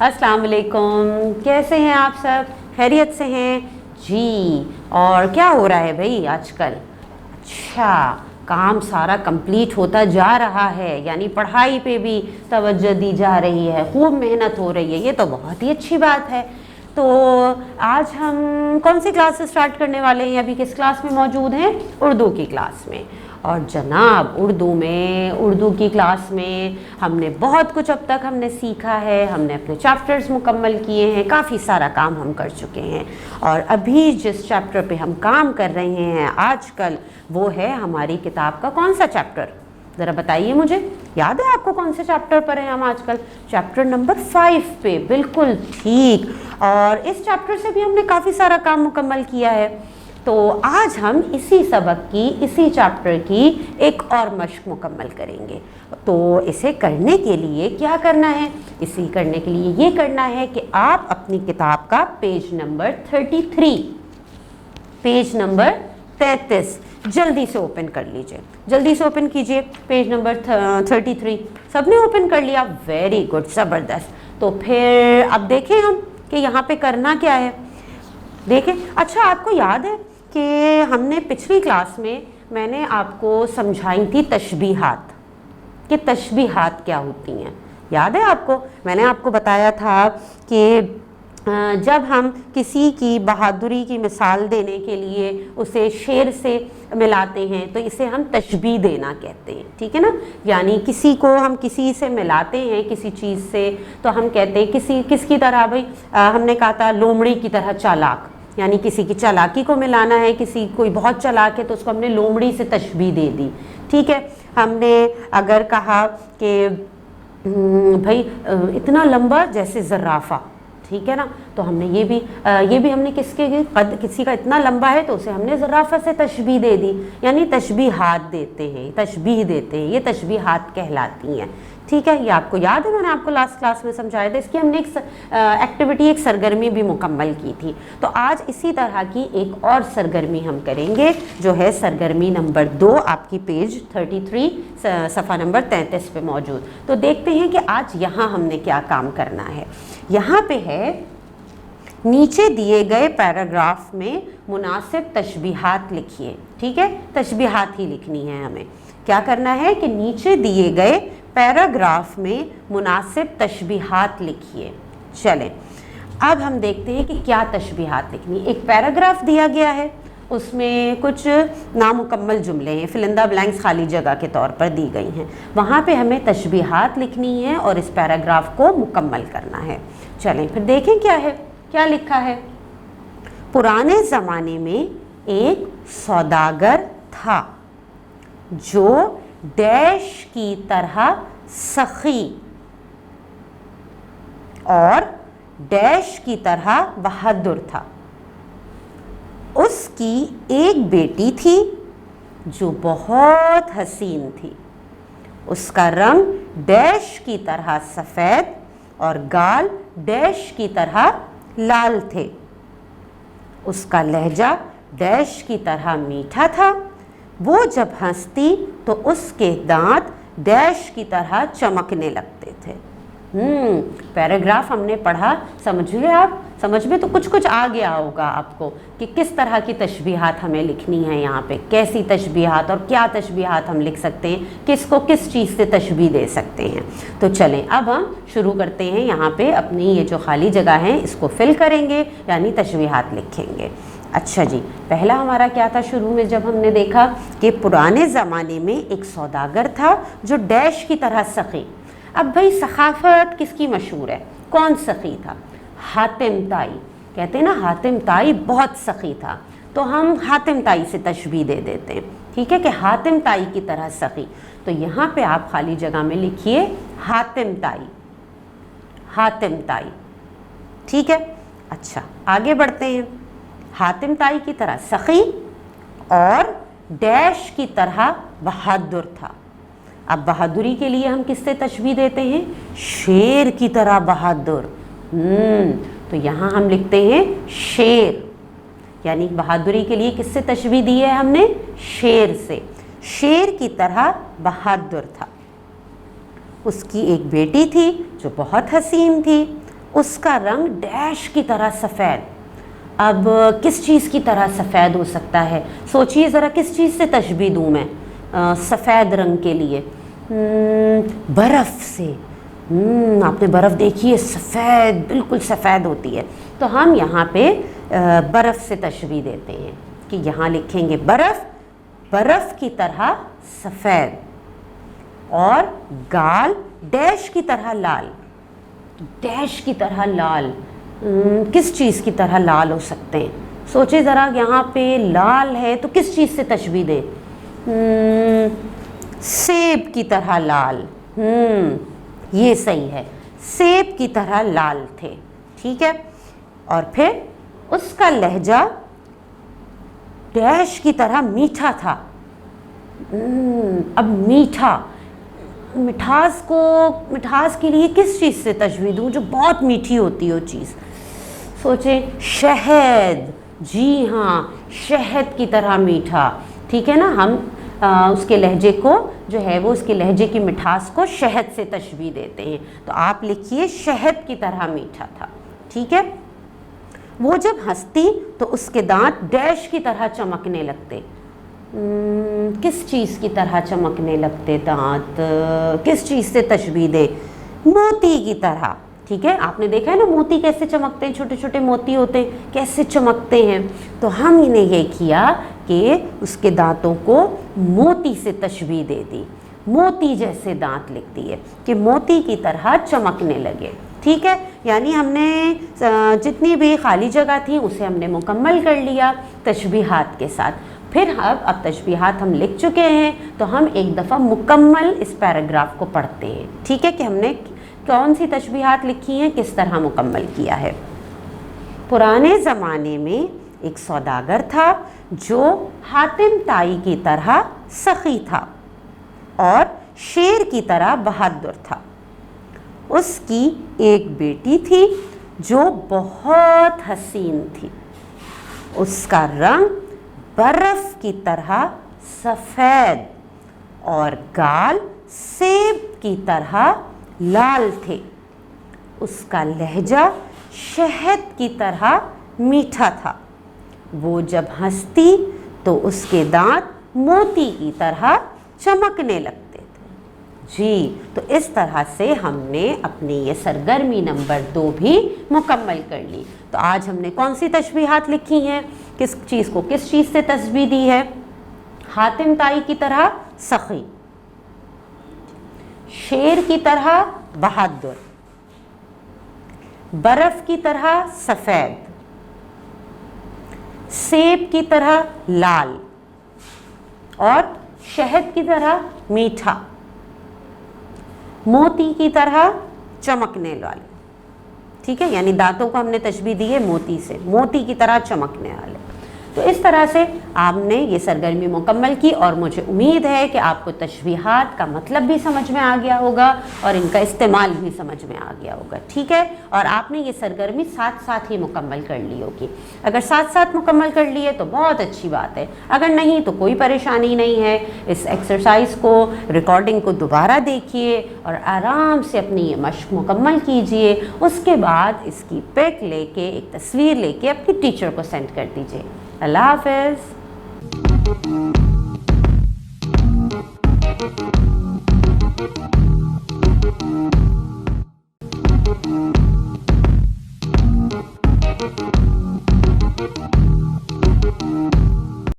अस्सलाम वालेकुम, कैसे हैं आप सब? खैरियत से हैं जी? और क्या हो रहा है भाई आजकल? अच्छा, काम सारा कंप्लीट होता जा रहा है, यानी पढ़ाई पे भी तवज्जो दी जा रही है, खूब मेहनत हो रही है, ये तो बहुत ही अच्छी बात है। तो आज हम कौन सी क्लास स्टार्ट करने वाले हैं? अभी किस क्लास में मौजूद हैं? उर्दू की क्लास में। और जनाब उर्दू की क्लास में हमने बहुत कुछ अब तक हमने सीखा है, हमने अपने चैप्टर्स मुकम्मल किए हैं, काफ़ी सारा काम हम कर चुके हैं। और अभी जिस चैप्टर पे हम काम कर रहे हैं आजकल, वो है हमारी किताब का कौन सा चैप्टर? ज़रा बताइए मुझे, याद है आपको कौन से चैप्टर पर हैं हम आजकल? चैप्टर नंबर 5 पे, बिल्कुल ठीक। और इस चैप्टर से भी हमने काफ़ी सारा काम मुकम्मल किया है। तो आज हम इसी सबक की, इसी चैप्टर की एक और मश्क मुकम्मल करेंगे। तो इसे करने के लिए क्या करना है? इसे करने के लिए ये करना है कि आप अपनी किताब का पेज नंबर 33, पेज नंबर 33 जल्दी से ओपन कर लीजिए। जल्दी से ओपन कीजिए पेज नंबर 33। सबने ओपन कर लिया? वेरी गुड, ज़बरदस्त। तो फिर अब देखें हम कि यहाँ पे करना क्या है। देखें, अच्छा आपको याद है कि हमने पिछली क्लास में मैंने आपको समझाई थी तशबीहात, कि तशबीहात क्या होती हैं? याद है आपको? मैंने आपको बताया था कि जब हम किसी की बहादुरी की मिसाल देने के लिए उसे शेर से मिलाते हैं तो इसे हम तशबीह देना कहते हैं, ठीक है ना? यानी किसी को हम किसी से मिलाते हैं किसी चीज़ से, तो हम कहते हैं किसकी तरह भाई, हमने कहा था लोमड़ी की तरह चालाक, यानी किसी की चालाकी को मिलाना है, कोई बहुत चालाक है तो उसको हमने लोमड़ी से तशबीह दे दी, ठीक है। हमने अगर कहा कि भाई इतना लंबा जैसे ज़र्राफ़ा, ठीक है ना, तो हमने ये भी हमने किसी का इतना लंबा है तो उसे हमने ज़र्राफ़ा से तशबीह दे दी, यानी तशबीहात देते हैं, तशबीह देते हैं, ये तशबीहात कहलाती हैं, ठीक है। ये आपको याद है, मैंने आपको लास्ट क्लास में समझाया था। इसकी हमने एक एक्टिविटी, एक सरगर्मी भी मुकम्मल की थी। तो आज इसी तरह की एक और सरगर्मी हम करेंगे, जो है सरगर्मी नंबर 2, आपकी पेज 33 सफ़ा नंबर 33 पे मौजूद। तो देखते हैं कि आज यहाँ हमने क्या काम करना है। यहाँ पे है, नीचे दिए गए पैराग्राफ में मुनासिब तशबीहात लिखिए, ठीक है। तशबीहात ही लिखनी है हमें। क्या करना है कि नीचे दिए गए पैराग्राफ में मुनासिब तशबीहात लिखिए। चलें, अब हम देखते हैं कि क्या तशबीहात लिखनी। एक पैराग्राफ दिया गया है, उसमें कुछ नामुकम्मल जुमले हैं, फिलिंदा ब्लैंक्स खाली जगह के तौर पर दी गई हैं। वहाँ पे हमें तशबीहात लिखनी है और इस पैराग्राफ को मुकम्मल करना है। चलें फिर देखें क्या है, क्या लिखा है। पुराने ज़माने में एक सौदागर था जो डैश की तरह सखी और डैश की तरह बहादुर था। उसकी एक बेटी थी जो बहुत हसीन थी। उसका रंग डैश की तरह सफ़ेद और गाल डैश की तरह लाल थे। उसका लहजा डैश की तरह मीठा था। वो जब हंसती तो उसके दांत डैश की तरह चमकने लगते थे। पैराग्राफ हमने पढ़ा, समझ गए आप? समझ में तो कुछ आ गया होगा आपको कि किस तरह की तशबीहात हमें लिखनी है यहाँ पे, कैसी तशबीहात और क्या तशबीहात हम लिख सकते हैं, किसको किस चीज़ से तशबीह दे सकते हैं। तो चलें अब हम शुरू करते हैं। यहाँ पे अपनी ये जो खाली जगह है इसको फिल करेंगे, यानी तशबीहात लिखेंगे। अच्छा जी, पहला हमारा क्या था? शुरू में जब हमने देखा कि पुराने ज़माने में एक सौदागर था जो डैश की तरह सखी। अब भाई सखाफत किसकी मशहूर है? कौन सखी था? हातिम ताई। कहते हैं ना, हातिम ताई बहुत सखी था, तो हम हातिम ताई से तशबीह दे देते हैं, ठीक है, कि हातिम ताई की तरह सखी। तो यहाँ पे आप खाली जगह में लिखिए हातिम ताई, हातिम ताई, ठीक है। अच्छा, आगे बढ़ते हैं। हातिम ताई की तरह सखी और डैश की तरह बहादुर था। अब बहादुरी के लिए हम किससे तशबीह देते हैं? शेर की तरह बहादुर। तो यहाँ हम लिखते हैं शेर, यानी बहादुरी के लिए किससे तशबीह दी है हमने? शेर से। शेर की तरह बहादुर था। उसकी एक बेटी थी जो बहुत हसीन थी। اس کا رنگ ڈیش کی طرح سفید. اب کس چیز کی طرح سفید ہو سکتا ہے؟ سوچئے ذرا کس چیز سے تشبیہ دوں میں سفید رنگ کے لیے؟ برف سے. آپ نے برف دیکھی ہے، سفید، بالکل سفید ہوتی ہے. تو ہم یہاں پہ برف سے تشبیہ دیتے ہیں کہ یہاں لکھیں گے برف، برف کی طرح سفید، اور گال ڈیش کی طرح لال. ڈیش کی طرح لال، کس چیز کی طرح لال ہو سکتے ہیں؟ سوچے ذرا، یہاں پہ لال ہے تو کس چیز سے تشبیہ دیں؟ سیب کی طرح لال. یہ صحیح ہے، سیب کی طرح لال تھے. ٹھیک ہے. اور پھر اس کا لہجہ ڈیش کی طرح میٹھا تھا. اب میٹھا، مٹھاس کے لیے کس چیز سے تشبیہ دوں جو بہت میٹھی ہوتی ہو چیز؟ سوچیں، شہد. جی ہاں، شہد کی طرح میٹھا. ٹھیک ہے نا. ہم اس کے لہجے کو جو ہے وہ اس کے لہجے کی مٹھاس کو شہد سے تشبیہ دیتے ہیں. تو آپ لکھیے شہد کی طرح میٹھا تھا. ٹھیک ہے. وہ جب ہنستی تو اس کے دانت ڈیش کی طرح چمکنے لگتے. کس چیز کی طرح چمکنے لگتے دانت؟ کس چیز سے تشبیہ دے؟ موتی کی طرح. ٹھیک ہے. آپ نے دیکھا ہے نا موتی کیسے چمکتے ہیں، چھوٹے چھوٹے موتی ہوتے ہیں، کیسے چمکتے ہیں. تو ہم نے یہ کیا کہ اس کے دانتوں کو موتی سے تشبیہ دے دی. موتی جیسے دانت لکھ دیے کہ موتی کی طرح چمکنے لگے. ٹھیک ہے. یعنی ہم نے جتنی بھی خالی جگہ تھی اسے ہم نے مکمل کر لیا تشبیہات کے ساتھ. پھر اب تشبیہات ہم لکھ چکے ہیں تو ہم ایک دفعہ مکمل اس پیراگراف کو پڑھتے ہیں. ٹھیک ہے، کہ ہم نے کون سی تشبیہات لکھی ہیں، کس طرح مکمل کیا ہے. پرانے زمانے میں ایک سوداگر تھا جو حاتم طائی کی طرح سخی تھا اور شیر کی طرح بہادر تھا. اس کی ایک بیٹی تھی جو بہت حسین تھی. اس کا رنگ برف کی طرح سفید اور گال سیب کی طرح لال تھے. اس کا لہجہ شہد کی طرح میٹھا تھا. وہ جب ہنستی تو اس کے دانت موتی کی طرح چمکنے لگتے تھے. جی، تو اس طرح سے ہم نے اپنی یہ سرگرمی نمبر 2 بھی مکمل کر لی. تو آج ہم نے کون سی تشبیہات لکھی ہیں، کس چیز کو کس چیز سے تشبیہ دی ہے؟ حاتم طائی کی طرح سخی، شیر کی طرح بہادر، برف کی طرح سفید، سیب کی طرح لال اور شہد کی طرح میٹھا، موتی کی طرح چمکنے والے. ٹھیک ہے. یعنی دانتوں کو ہم نے تشبیہ دی ہے موتی سے، موتی کی طرح چمکنے والے. تو اس طرح سے آپ نے یہ سرگرمی مکمل کی اور مجھے امید ہے کہ آپ کو تشبیہات کا مطلب بھی سمجھ میں آ گیا ہوگا اور ان کا استعمال بھی سمجھ میں آ گیا ہوگا. ٹھیک ہے. اور آپ نے یہ سرگرمی ساتھ ساتھ ہی مکمل کر لی ہوگی. اگر ساتھ ساتھ مکمل کر لیے تو بہت اچھی بات ہے، اگر نہیں تو کوئی پریشانی نہیں ہے. اس ایکسرسائز کو، ریکارڈنگ کو دوبارہ دیکھیے اور آرام سے اپنی یہ مشق مکمل کیجئے. اس کے بعد اس کی پک لے کے، ایک تصویر لے کے اپنی ٹیچر کو سینڈ کر دیجئے. اللہ حافظ.